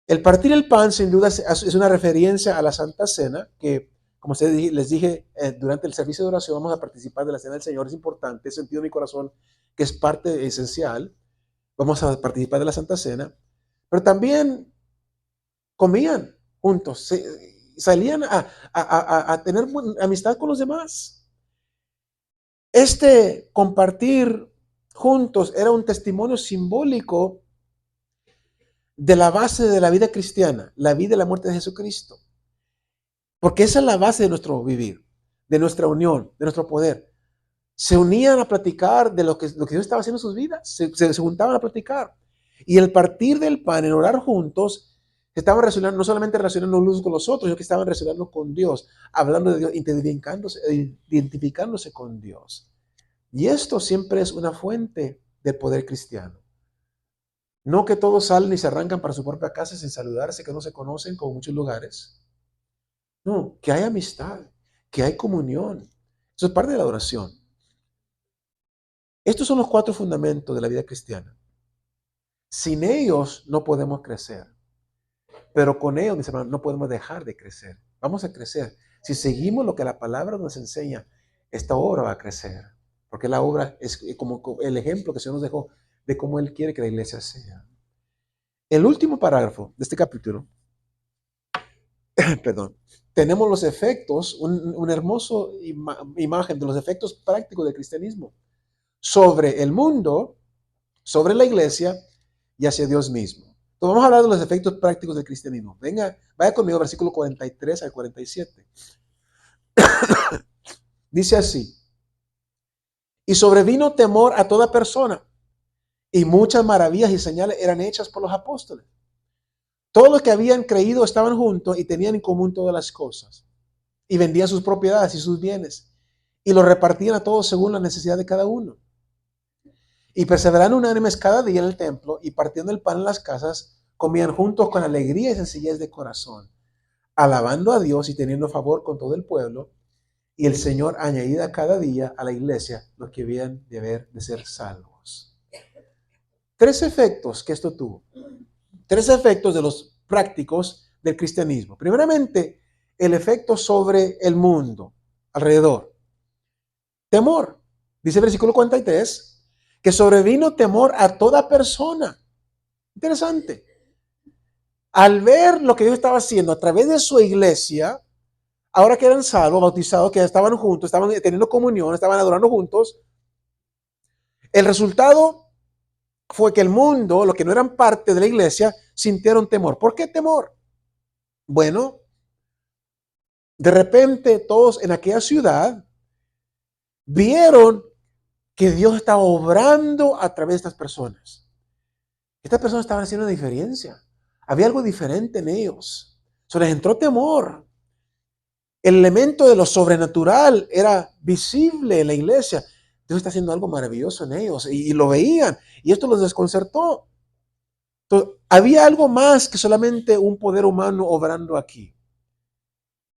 El partir el pan, sin duda, es una referencia a la Santa Cena, que, como les dije, durante el servicio de oración vamos a participar de la Cena del Señor. Es importante, he sentido en mi corazón que es parte esencial. Vamos a participar de la Santa Cena. Pero también comían juntos, salían a tener amistad con los demás. Este compartir juntos era un testimonio simbólico de la base de la vida cristiana, la vida y la muerte de Jesucristo. Porque esa es la base de nuestro vivir, de nuestra unión, de nuestro poder. Se unían a platicar de lo que Dios estaba haciendo en sus vidas, se juntaban a platicar. Y el partir del pan, en orar juntos, se estaban relacionando, no solamente relacionando unos con los otros, sino que estaban relacionando con Dios, hablando de Dios, identificándose con Dios. Y esto siempre es una fuente del poder cristiano. No que todos salen y se arrancan para su propia casa sin saludarse, que no se conocen como en muchos lugares. No, que hay amistad, que hay comunión. Eso es parte de la oración. Estos son los 4 fundamentos de la vida cristiana. Sin ellos no podemos crecer. Pero con ellos, mis hermanos, no podemos dejar de crecer. Vamos a crecer. Si seguimos lo que la palabra nos enseña, esta obra va a crecer. Porque la obra es como el ejemplo que el Señor nos dejó de cómo Él quiere que la iglesia sea. El último parágrafo de este capítulo, perdón, tenemos los efectos, una hermosa imagen de los efectos prácticos del cristianismo sobre el mundo, sobre la iglesia y hacia Dios mismo. Entonces vamos a hablar de los efectos prácticos del cristianismo. Venga, vaya conmigo, versículo 43 al 47. Dice así: y sobrevino temor a toda persona, y muchas maravillas y señales eran hechas por los apóstoles. Todos los que habían creído estaban juntos y tenían en común todas las cosas, y vendían sus propiedades y sus bienes, y los repartían a todos según la necesidad de cada uno. Y perseverando unánimes cada día en el templo, y partiendo el pan en las casas, comían juntos con alegría y sencillez de corazón, alabando a Dios y teniendo favor con todo el pueblo. Y el Señor añadía cada día a la iglesia los que habían de haber de ser salvos. 3 efectos que esto tuvo. 3 efectos de los prácticos del cristianismo. Primeramente, el efecto sobre el mundo alrededor. Temor. Dice el versículo 43, que sobrevino temor a toda persona. Interesante. Al ver lo que Dios estaba haciendo a través de su iglesia, ahora que eran salvos, bautizados, que estaban juntos, estaban teniendo comunión, estaban adorando juntos, el resultado fue que el mundo, los que no eran parte de la iglesia, sintieron temor. ¿Por qué temor? Bueno, de repente todos en aquella ciudad vieron que Dios estaba obrando a través de estas personas. Estas personas estaban haciendo una diferencia. Había algo diferente en ellos. Se les entró temor. El elemento de lo sobrenatural era visible en la iglesia. Dios está haciendo algo maravilloso en ellos y lo veían. Y esto los desconcertó. Entonces, había algo más que solamente un poder humano obrando aquí.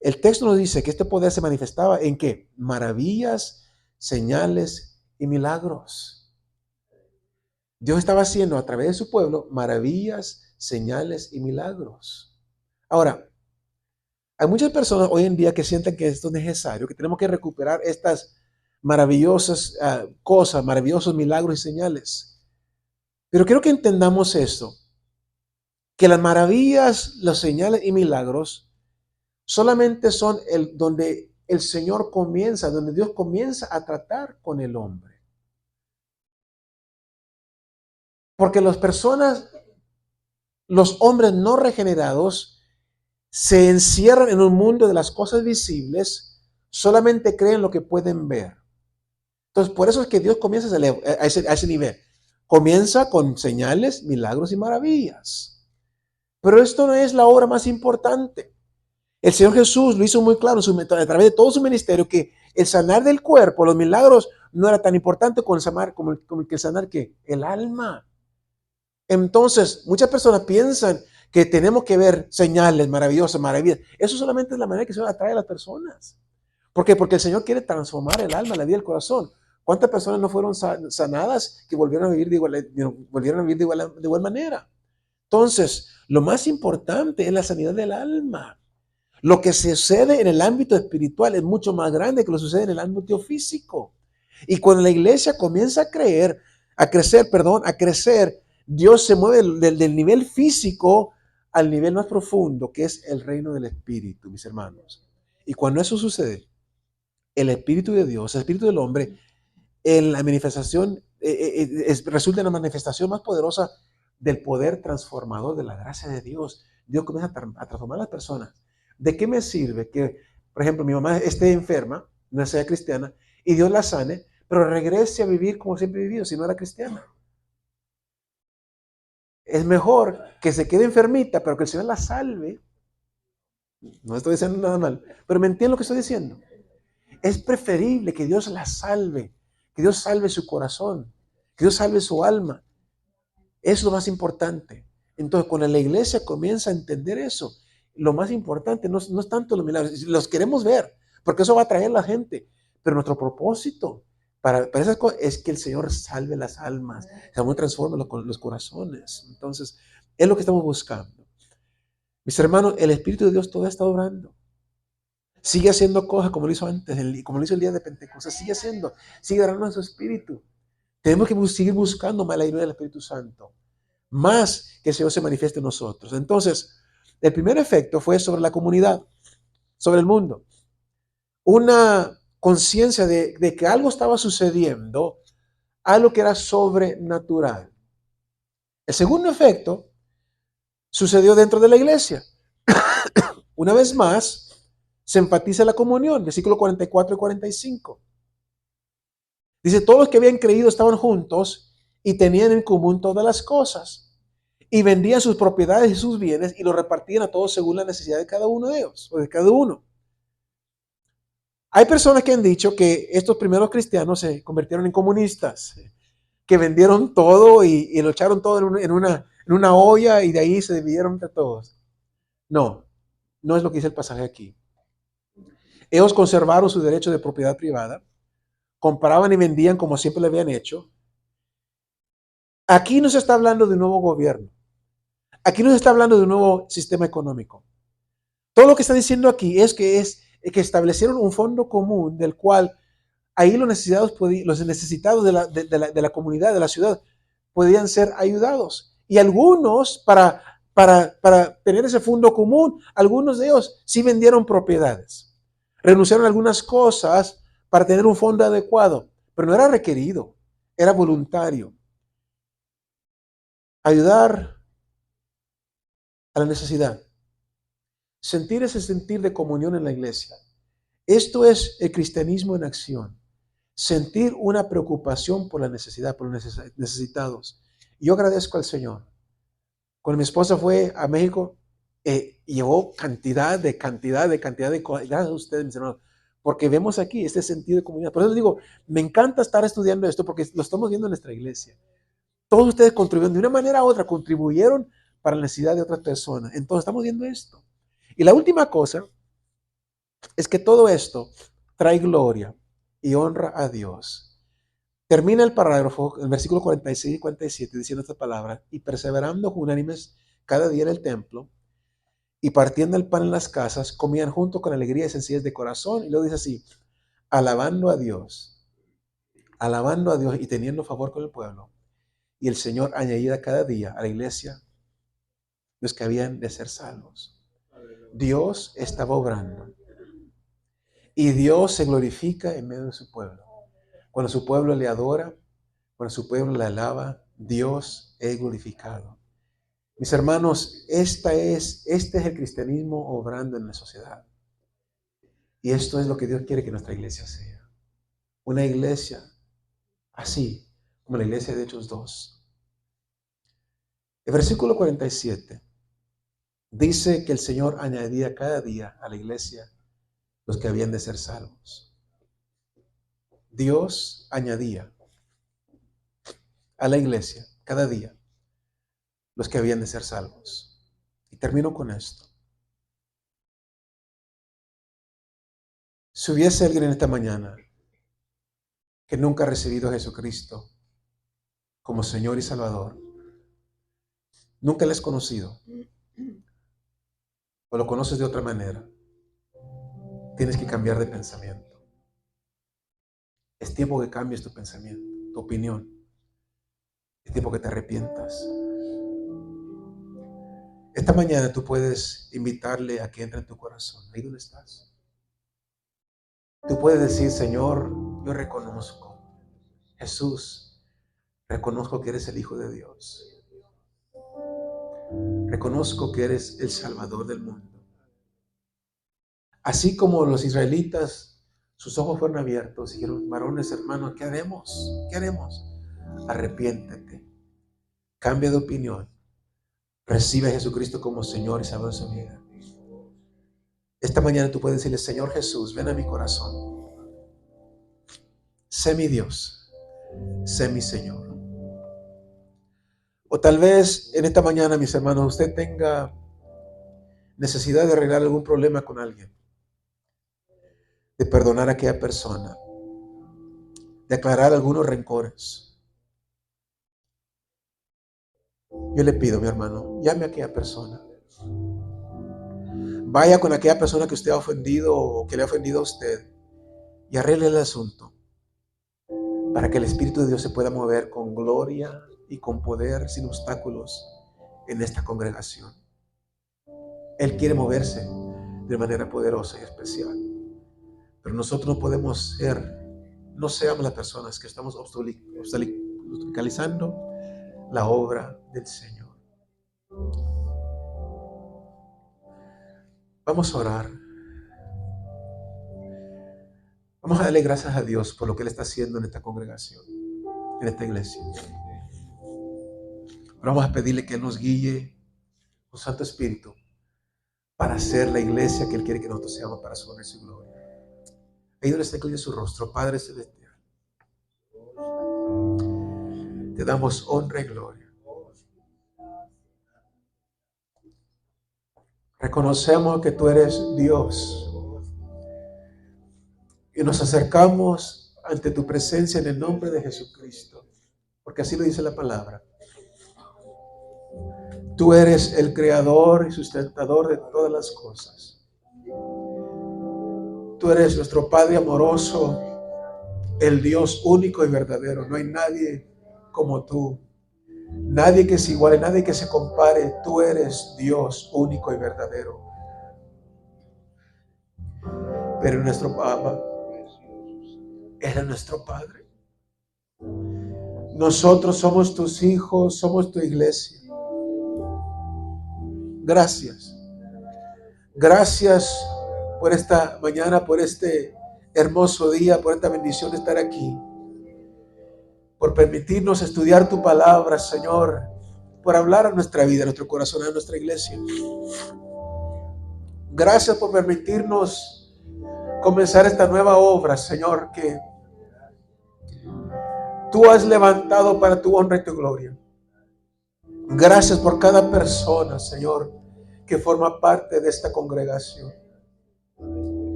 El texto nos dice que este poder se manifestaba en ¿qué? Maravillas, señales y milagros. Dios estaba haciendo a través de su pueblo maravillas, señales y milagros. Ahora, hay muchas personas hoy en día que sienten que esto es necesario, que tenemos que recuperar estas maravillosas cosas, maravillosos milagros y señales. Pero quiero que entendamos esto, que las maravillas, las señales y milagros solamente son donde el Señor comienza, donde Dios comienza a tratar con el hombre. Porque las personas, los hombres no regenerados, se encierran en un mundo de las cosas visibles, solamente creen lo que pueden ver. Entonces, por eso es que Dios comienza a ese nivel. Comienza con señales, milagros y maravillas. Pero esto no es la obra más importante. El Señor Jesús lo hizo muy claro a través de todo su ministerio, que el sanar del cuerpo, los milagros, no era tan importante como el sanar ¿qué? El alma. Entonces, muchas personas piensan que tenemos que ver señales maravillosas, maravillas. Eso solamente es la manera que se atrae a las personas. ¿Por qué? Porque el Señor quiere transformar el alma, la vida, el corazón. ¿Cuántas personas no fueron sanadas que volvieron a vivir de igual manera? Entonces, lo más importante es la sanidad del alma. Lo que sucede en el ámbito espiritual es mucho más grande que lo que sucede en el ámbito físico. Y cuando la iglesia comienza a crecer, Dios se mueve del nivel físico al nivel más profundo, que es el reino del Espíritu, mis hermanos. Y cuando eso sucede, el Espíritu de Dios, el Espíritu del hombre, en la manifestación, resulta en la manifestación más poderosa del poder transformador de la gracia de Dios. Dios comienza a transformar a las personas. ¿De qué me sirve que, por ejemplo, mi mamá esté enferma, no sea cristiana, y Dios la sane, pero regrese a vivir como siempre he vivido si no era cristiana? Es mejor que se quede enfermita, pero que el Señor la salve. No estoy diciendo nada mal, pero me entiende lo que estoy diciendo. Es preferible que Dios la salve, que Dios salve su corazón, que Dios salve su alma. Es lo más importante. Entonces, cuando la iglesia comienza a entender eso, lo más importante no es tanto los milagros, los queremos ver, porque eso va a atraer a la gente. Pero nuestro propósito para esas cosas es que el Señor salve las almas, que el Señor transforme los corazones. Entonces, es lo que estamos buscando. Mis hermanos, el Espíritu de Dios todavía está obrando. Sigue haciendo cosas como lo hizo antes, como lo hizo el día de Pentecostés. Sigue derramando su Espíritu. Tenemos que seguir buscando más la ayuda del Espíritu Santo, más que el Señor se manifieste en nosotros. Entonces, el primer efecto fue sobre la comunidad, sobre el mundo. Una conciencia de que algo estaba sucediendo, algo que era sobrenatural. El segundo efecto sucedió dentro de la iglesia. Una vez más, se enfatiza la comunión, versículos 44 y 45. Dice, todos los que habían creído estaban juntos y tenían en común todas las cosas. Y vendían sus propiedades y sus bienes y los repartían a todos según la necesidad de cada uno de ellos, o de cada uno. Hay personas que han dicho que estos primeros cristianos se convirtieron en comunistas, que vendieron todo y lo echaron todo en una olla y de ahí se dividieron entre todos. No, no es lo que dice el pasaje aquí. Ellos conservaron su derecho de propiedad privada, compraban y vendían como siempre lo habían hecho. Aquí no se está hablando de un nuevo gobierno. Aquí no se está hablando de un nuevo sistema económico. Todo lo que está diciendo aquí es que establecieron un fondo común del cual ahí los necesitados de la comunidad, de la ciudad, podían ser ayudados. Y algunos, para tener ese fondo común, algunos de ellos sí vendieron propiedades. Renunciaron a algunas cosas para tener un fondo adecuado, pero no era requerido, era voluntario. Ayudar a la necesidad. Sentir ese sentir de comunión en la iglesia. Esto es el cristianismo en acción. Sentir una preocupación por la necesidad, por los necesitados. Yo agradezco al Señor. Cuando mi esposa fue a México, llevó cantidad de cosas. Gracias a ustedes, mis hermanos, porque vemos aquí este sentido de comunidad. Por eso les digo, me encanta estar estudiando esto porque lo estamos viendo en nuestra iglesia. Todos ustedes contribuyeron de una manera u otra, contribuyeron para la necesidad de otras personas. Entonces estamos viendo esto. Y la última cosa es que todo esto trae gloria y honra a Dios. Termina el parágrafo, el versículo 46 y 47, diciendo esta palabra, y perseverando unánimes cada día en el templo, y partiendo el pan en las casas, comían junto con alegría y sencillez de corazón. Y luego dice así, alabando a Dios y teniendo favor con el pueblo. Y el Señor añadía cada día a la iglesia los que habían de ser salvos. Dios estaba obrando. Y Dios se glorifica en medio de su pueblo. Cuando su pueblo le adora, cuando su pueblo le alaba, Dios es glorificado. Mis hermanos, este es el cristianismo obrando en la sociedad. Y esto es lo que Dios quiere que nuestra iglesia sea. Una iglesia así, como la iglesia de Hechos 2. El versículo 47 dice que el Señor añadía cada día a la iglesia los que habían de ser salvos. Dios añadía a la iglesia cada día los que habían de ser salvos. Y termino con esto. Si hubiese alguien en esta mañana que nunca ha recibido a Jesucristo como Señor y Salvador, nunca le has conocido o lo conoces de otra manera, tienes que cambiar de pensamiento. Es tiempo que cambies tu pensamiento, tu opinión. Es tiempo que te arrepientas. Esta mañana tú puedes invitarle a que entre en tu corazón, ahí donde estás. Tú puedes decir, Señor, yo reconozco, Jesús, reconozco que eres el Hijo de Dios. Reconozco que eres el Salvador del mundo. Así como los israelitas, sus ojos fueron abiertos y dijeron, varones, hermanos, ¿qué haremos? ¿Qué haremos? Arrepiéntete, cambia de opinión, recibe a Jesucristo como Señor y Salvador de su vida. Esta mañana tú puedes decirle, Señor Jesús, ven a mi corazón. Sé mi Dios, sé mi Señor. O tal vez en esta mañana, mis hermanos, usted tenga necesidad de arreglar algún problema con alguien, de perdonar a aquella persona, de aclarar algunos rencores. Yo le pido, mi hermano, llame a aquella persona. Vaya con aquella persona que usted ha ofendido o que le ha ofendido a usted y arregle el asunto para que el Espíritu de Dios se pueda mover con gloria y con poder, sin obstáculos, en esta congregación. Él quiere moverse de manera poderosa y especial. Pero nosotros no podemos ser, no seamos las personas que estamos obstaculizando la obra del Señor. Vamos a orar. Vamos a darle gracias a Dios por lo que Él está haciendo en esta congregación, en esta iglesia. Pero vamos a pedirle que Él nos guíe con Santo Espíritu para hacer la iglesia que Él quiere que nosotros seamos para su honor y su gloria. Ahí donde está, incluye su rostro, Padre Celestial. Te damos honra y gloria. Reconocemos que tú eres Dios y nos acercamos ante tu presencia en el nombre de Jesucristo, porque así lo dice la palabra. Tú eres el creador y sustentador de todas las cosas. Tú eres nuestro Padre amoroso, el Dios único y verdadero. No hay nadie como tú, nadie que se iguale, nadie que se compare. Tú eres Dios único y verdadero. Pero nuestro Papá era nuestro Padre. Nosotros somos tus hijos, somos tu iglesia. Gracias. Gracias por esta mañana, por este hermoso día, por esta bendición de estar aquí. Por permitirnos estudiar tu palabra, Señor. Por hablar a nuestra vida, a nuestro corazón, a nuestra iglesia. Gracias por permitirnos comenzar esta nueva obra, Señor, que tú has levantado para tu honra y tu gloria. Gracias por cada persona, Señor, que forma parte de esta congregación.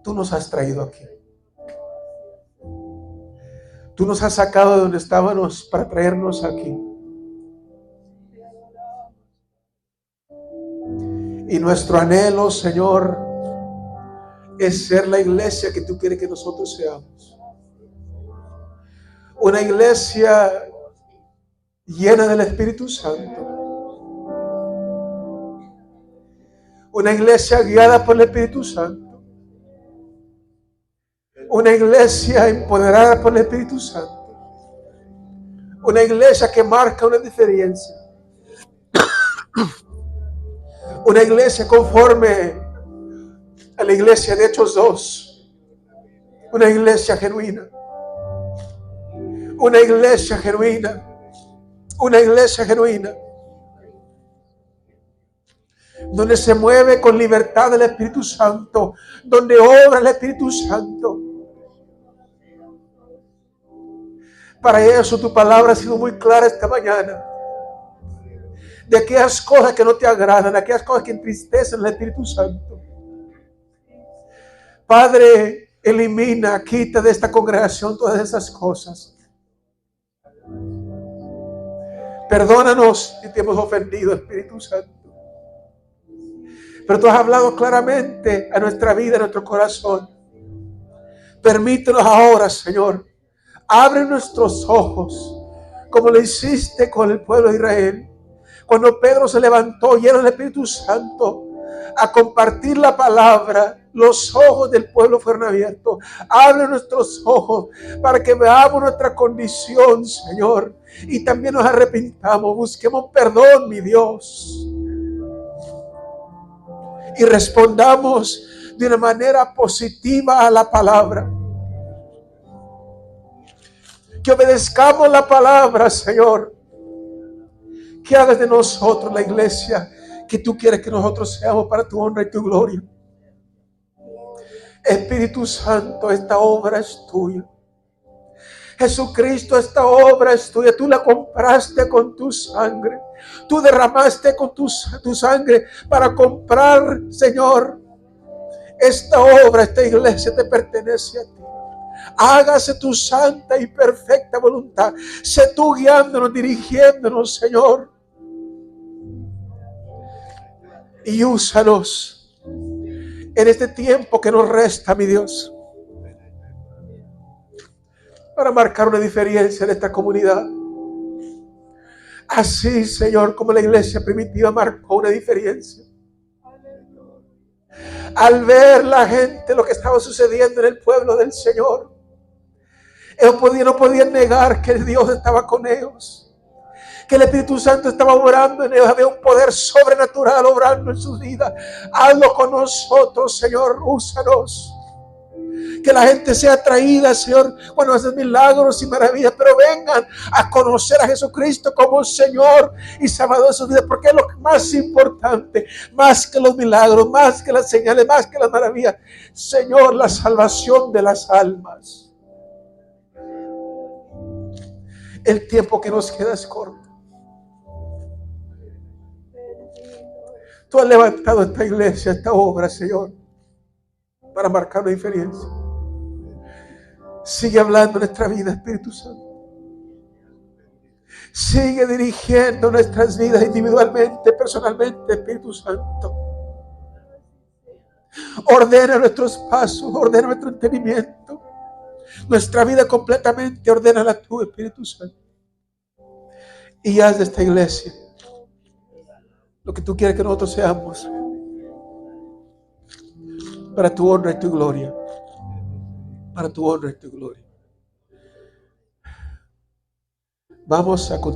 Tú nos has traído aquí. Tú nos has sacado de donde estábamos para traernos aquí. Y nuestro anhelo, Señor, es ser la iglesia que tú quieres que nosotros seamos. Una iglesia llena del Espíritu Santo. Una iglesia guiada por el Espíritu Santo. Una iglesia empoderada por el Espíritu Santo. Una iglesia que marca una diferencia. Una iglesia conforme a la iglesia de Hechos 2. Una iglesia genuina. Una iglesia genuina. Una iglesia genuina. Donde se mueve con libertad del Espíritu Santo. Donde obra el Espíritu Santo. Para eso tu palabra ha sido muy clara esta mañana. De aquellas cosas que no te agradan, de aquellas cosas que entristecen al Espíritu Santo. Padre, elimina, quita de esta congregación todas esas cosas. Perdónanos si te hemos ofendido, Espíritu Santo. Pero tú has hablado claramente a nuestra vida, a nuestro corazón. Permítenos ahora, Señor, abre nuestros ojos, como lo hiciste con el pueblo de Israel. Cuando Pedro se levantó lleno del Espíritu Santo a compartir la palabra, los ojos del pueblo fueron abiertos. Abre nuestros ojos para que veamos nuestra condición, Señor, y también nos arrepintamos, busquemos perdón, mi Dios, y respondamos de una manera positiva a la palabra. Que obedezcamos la palabra, Señor. Que hagas de nosotros la iglesia que tú quieres que nosotros seamos para tu honra y tu gloria. Espíritu Santo, esta obra es tuya. Jesucristo, esta obra es tuya. Tú la compraste con tu sangre. Tú derramaste con tu sangre para comprar, Señor. Esta obra, esta iglesia te pertenece a ti. Hágase tu santa y perfecta voluntad. Sé tú guiándonos, dirigiéndonos, Señor. Y úsanos en este tiempo que nos resta, mi Dios, para marcar una diferencia en esta comunidad. Así, Señor, como la iglesia primitiva marcó una diferencia. Al ver la gente lo que estaba sucediendo en el pueblo del Señor, ellos no podían negar que Dios estaba con ellos, que el Espíritu Santo estaba obrando en ellos. Había un poder sobrenatural obrando en sus vidas. Hazlo con nosotros, Señor, úsanos. Que la gente sea atraída, Señor, cuando haces milagros y maravillas, pero vengan a conocer a Jesucristo como Señor y Salvador de sus vidas, porque es lo más importante, más que los milagros, más que las señales, más que las maravillas, Señor, la salvación de las almas. El tiempo que nos queda es corto. Tú has levantado esta iglesia, esta obra, Señor, para marcar una diferencia. Sigue hablando en nuestra vida, Espíritu Santo. Sigue dirigiendo nuestras vidas individualmente, personalmente, Espíritu Santo. Ordena nuestros pasos, ordena nuestro entendimiento. Nuestra vida completamente, ordénala tú, Espíritu Santo. Y haz de esta iglesia lo que tú quieres que nosotros seamos, para tu honra y tu gloria. Para tu honra y tu gloria. Vamos a continuar.